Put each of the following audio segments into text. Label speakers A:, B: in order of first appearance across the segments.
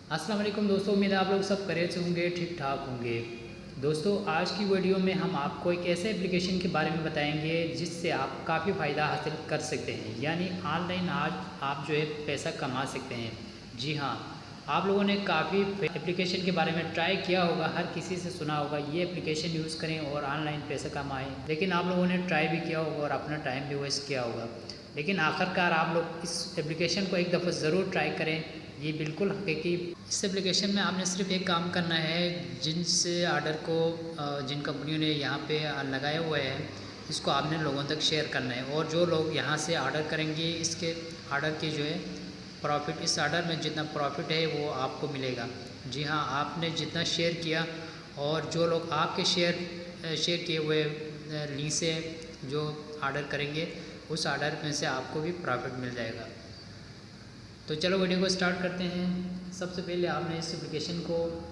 A: अस्सलाम वालेकुम दोस्तों, उम्मीद है आप लोग सब खैरियत से होंगे, ठीक ठाक होंगे। दोस्तों, आज की वीडियो में हम आपको एक ऐसे एप्लीकेशन के बारे में बताएंगे जिससे आप काफ़ी फ़ायदा हासिल कर सकते हैं, यानी ऑनलाइन आज आप जो है पैसा कमा सकते हैं। जी हाँ, आप लोगों ने काफ़ी एप्लीकेशन के बारे में ट्राई किया होगा, हर किसी से सुना होगा ये एप्लीकेशन यूज़ करें और ऑनलाइन पैसा कमाएँ, लेकिन आप लोगों ने ट्राई भी किया होगा और अपना टाइम भी वेस्ट किया होगा। लेकिन आखिरकार आप लोग इस एप्लीकेशन को एक दफ़ा ज़रूर ट्राई करें, ये बिल्कुल हकीकी। इस एप्लीकेशन में आपने सिर्फ एक काम करना है, जिनसे ऑर्डर को जिन कंपनियों ने यहाँ पे लगाए हुए हैं, इसको आपने लोगों तक शेयर करना है। और जो लोग यहाँ से ऑर्डर करेंगे, इसके ऑर्डर की जो है प्रॉफिट, इस ऑर्डर में जितना प्रॉफिट है वो आपको मिलेगा। जी हाँ, आपने जितना शेयर किया और जो लोग आपके शेयर किए हुए लिंक से जो ऑर्डर करेंगे, उस ऑर्डर में से आपको भी प्रॉफिट मिल जाएगा। तो चलो वीडियो को स्टार्ट करते हैं। सबसे पहले आपने इस एप्लीकेशन को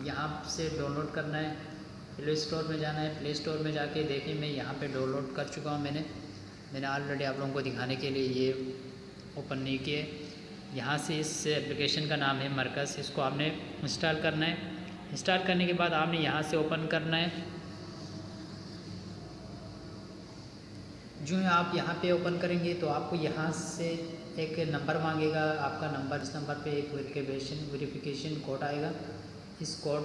A: यहाँ से डाउनलोड करना है। प्ले स्टोर में जाना है। प्ले स्टोर में जाके देखिए, मैं यहाँ पे डाउनलोड कर चुका हूँ। मैंने ऑलरेडी आप लोगों को दिखाने के लिए ये ओपन नहीं किए। यहाँ से इस एप्लीकेशन का नाम है मरकज़, इसको आपने इंस्टॉल करना है। इंस्टॉल करने के बाद आपने यहाँ से ओपन करना है। जो है आप यहाँ पे ओपन करेंगे तो आपको यहाँ से एक नंबर मांगेगा, आपका नंबर। इस नंबर पे एक वेरिफिकेशन कोड आएगा। इस कोड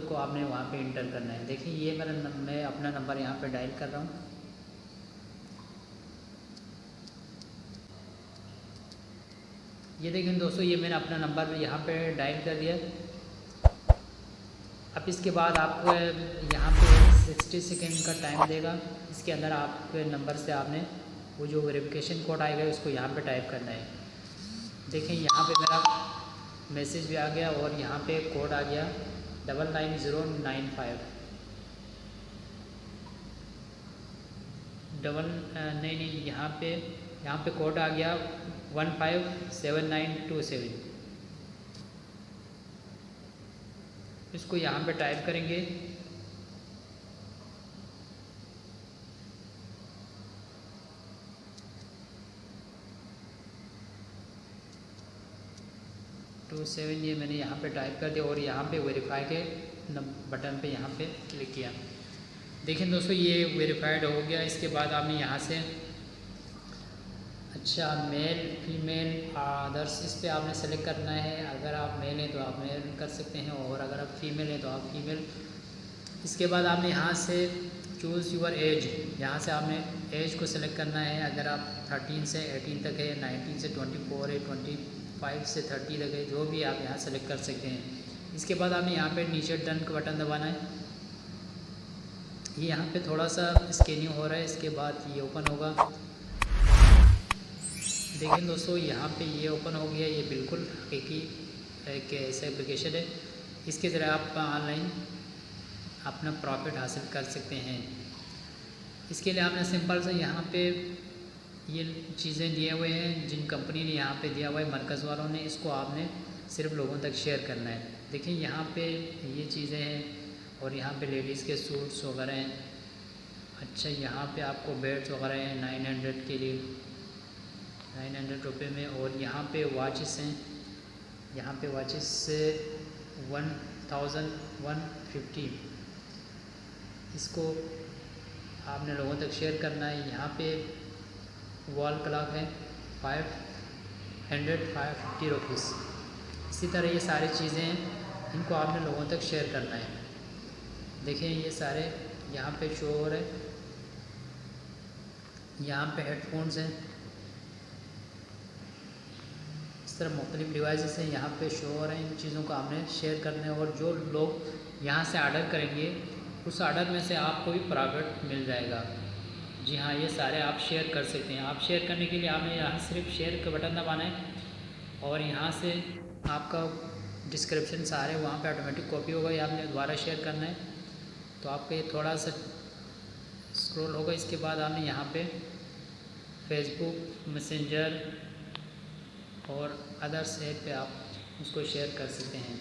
A: को आपने वहाँ पे इंटर करना है। देखिए, ये मैं अपना नंबर यहाँ पे डायल कर रहा हूँ। ये देखें दोस्तों, ये मैंने अपना नंबर यहाँ पे डायल कर दिया। अब इसके बाद आपको यहाँ पे 60 सेकेंड का टाइम देगा। इसके अंदर आपके नंबर से आपने वो जो वेरिफिकेशन कोड आएगा उसको यहाँ पे टाइप करना है। देखें, यहाँ पे मेरा मैसेज भी आ गया और यहाँ पे कोड आ गया 99095 नहीं, यहाँ पे कोड आ गया 157927। इसको यहाँ पे टाइप करेंगे। टू सेवन, ये मैंने यहाँ पे टाइप कर दिया और यहाँ पे वेरीफाई के बटन पे यहाँ पे क्लिक किया। देखें दोस्तों, ये वेरीफाइड हो गया। इसके बाद आपने यहाँ से अच्छा मेल फीमेल अदर्स, इस पर आपने सेलेक्ट करना है। अगर आप मेल हैं तो आप मेल कर सकते हैं और अगर आप फीमेल हैं तो आप फीमेल। इसके बाद आपने यहाँ से चूज़ यूर एज, यहाँ से आपने एज को सिलेक्ट करना है। अगर आप 13 से 18 तक है, 19 से 24 है, 25 से 30 तक है, जो भी आप यहाँ सेलेक्ट कर सकते हैं। इसके बाद आपने यहाँ पे नीचे डन का बटन दबाना है। ये यहाँ पे थोड़ा सा स्कैनिंग हो रहा है, इसके बाद ये ओपन होगा। देखिए दोस्तों, यहाँ पे ये ओपन हो गया। ये बिल्कुल हकीकी एक ऐसा एप्लीकेशन है, इसके ज़रिए आप ऑनलाइन अपना प्रॉफिट हासिल कर सकते हैं। इसके लिए आपने सिंपल से यहाँ पे ये चीज़ें दिए हुए हैं, जिन कंपनी ने यहाँ पे दिया हुआ है, मरकज़ वालों ने, इसको आपने सिर्फ लोगों तक शेयर करना है। देखिए, यहाँ पे ये चीज़ें हैं और यहाँ पे लेडीज़ के सूट्स वगैरह हैं। अच्छा, यहाँ पे आपको बेड्स वगैरह हैं 900 के लिए, 900 रुपये में। और यहाँ पे वॉचेस हैं, यहाँ पे वॉचेस 1150। इसको आपने लोगों तक शेयर करना है। यहाँ पे वॉल क्लॉक है 550 रुपीज़। इसी तरह ये सारी चीज़ें हैं, इनको आपने लोगों तक शेयर करना है। देखें, ये सारे यहाँ पे शो हो रहे हैं। यहाँ पे हेडफोन्स हैं, इस तरह मुख्तलिफ डिवाइसेस हैं, यहाँ पे शो हो रहे हैं। इन चीज़ों को आपने शेयर करना है और जो लोग यहाँ से ऑर्डर करेंगे, उस ऑर्डर में से आपको भी प्रॉफिट मिल जाएगा। जी हाँ, ये सारे आप शेयर कर सकते हैं। आप शेयर करने के लिए आपने यहाँ सिर्फ शेयर का बटन दबाना है और यहाँ से आपका डिस्क्रिप्शन सारे वहाँ पे ऑटोमेटिक कॉपी होगा। या आपने दोबारा शेयर करना है तो आपका ये थोड़ा सा स्क्रॉल होगा। इसके बाद आपने यहाँ पे फेसबुक, मैसेंजर और अदर्स ऐप पे आप उसको शेयर कर सकते हैं।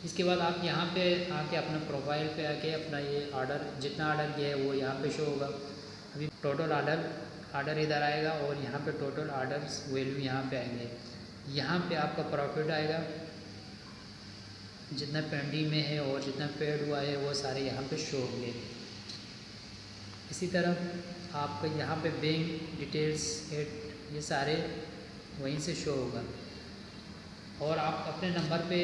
A: इसके बाद आप यहाँ पे आके अपना प्रोफाइल पे आके अपना ये ऑर्डर, जितना ऑर्डर किया है वो यहाँ पे शो होगा। अभी टोटल ऑर्डर इधर आएगा और यहाँ पे टोटल ऑर्डर्स वैल्यू यहाँ पे आएंगे। यहाँ पे आपका प्रॉफिट आएगा। जितना पेंडिंग में है और जितना पेड हुआ है वो सारे यहाँ पे शो होंगे। इसी तरह आपका यहाँ पे बैंक डिटेल्स ये सारे वहीं से शो होगा। और आप अपने नंबर पे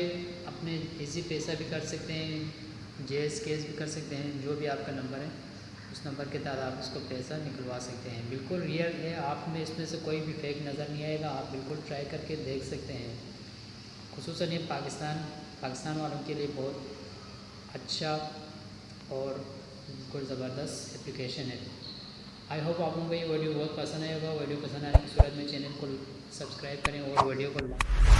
A: अपने इजी पैसा भी कर सकते हैं, जेएस कैश भी कर सकते हैं। जो भी आपका नंबर है उस नंबर के तहत आप उसको पैसा निकलवा सकते हैं। बिल्कुल रियल है, आप में इसमें से कोई भी फेक नज़र नहीं आएगा। आप बिल्कुल ट्राई करके देख सकते हैं। खुसूसन ये पाकिस्तान वालों के लिए बहुत अच्छा और बिल्कुल ज़बरदस्त एप्लीकेशन है। आई होप आप लोगों को ये वीडियो बहुत पसंद आएगा। वीडियो पसंद आने की सूरत में चैनल को सब्सक्राइब करें और वीडियो को